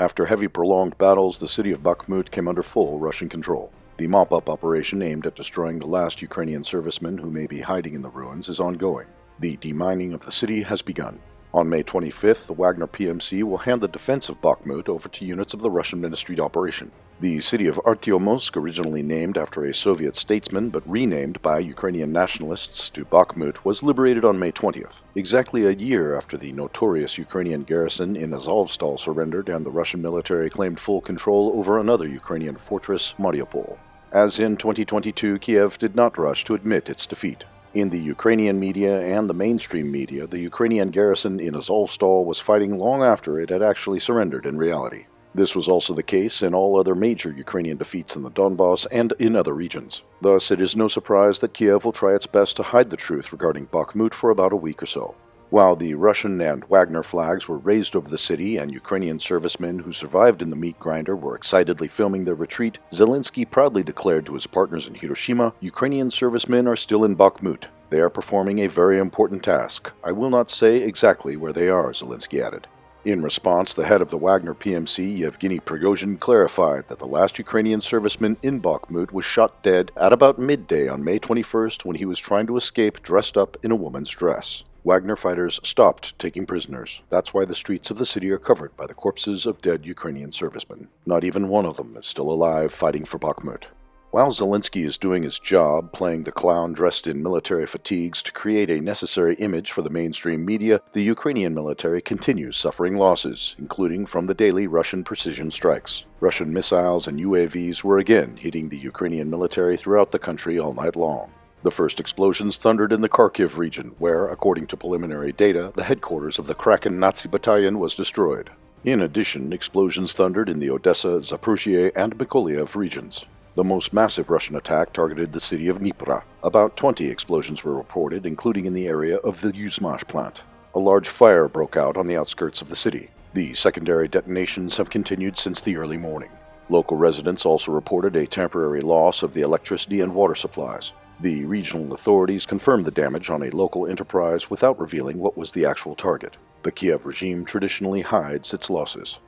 After heavy prolonged battles, the city of Bakhmut came under full Russian control. The mop-up operation aimed at destroying the last Ukrainian servicemen who may be hiding in the ruins is ongoing. The demining of the city has begun. On May 25th, the Wagner PMC will hand the defense of Bakhmut over to units of the Russian Ministry operation. The city of Artyomsk, originally named after a Soviet statesman but renamed by Ukrainian nationalists to Bakhmut, was liberated on May 20th, exactly a year after the notorious Ukrainian garrison in Azovstal surrendered and the Russian military claimed full control over another Ukrainian fortress, Mariupol. As in 2022, Kiev did not rush to admit its defeat. In the Ukrainian media and the mainstream media, the Ukrainian garrison in Azovstal was fighting long after it had actually surrendered in reality. This was also the case in all other major Ukrainian defeats in the Donbass and in other regions. Thus, it is no surprise that Kiev will try its best to hide the truth regarding Bakhmut for about a week or so. While the Russian and Wagner flags were raised over the city and Ukrainian servicemen who survived in the meat grinder were excitedly filming their retreat, Zelensky proudly declared to his partners in Hiroshima, "Ukrainian servicemen are still in Bakhmut. They are performing a very important task. I will not say exactly where they are," Zelensky added. In response, the head of the Wagner PMC, Yevgeny Prigozhin, clarified that the last Ukrainian serviceman in Bakhmut was shot dead at about midday on May 21st when he was trying to escape dressed up in a woman's dress. Wagner fighters stopped taking prisoners. That's why the streets of the city are covered by the corpses of dead Ukrainian servicemen. Not even one of them is still alive fighting for Bakhmut. While Zelensky is doing his job, playing the clown dressed in military fatigues to create a necessary image for the mainstream media, the Ukrainian military continues suffering losses, including from the daily Russian precision strikes. Russian missiles and UAVs were again hitting the Ukrainian military throughout the country all night long. The first explosions thundered in the KIEV region, where, according to preliminary data, the headquarters of the Kraken Nazi battalion was destroyed. In addition, explosions thundered in the Odessa, Zaporizhzhia, and Mykolaiv regions. The most massive Russian attack targeted the city of Dnipro. About 20 explosions were reported, including in the area of the Yuzmash plant. A large fire broke out on the outskirts of the city. The secondary detonations have continued since the early morning. Local residents also reported a temporary loss of the electricity and water supplies. The regional authorities confirmed the damage on a local enterprise without revealing what was the actual target. The Kiev regime traditionally hides its losses.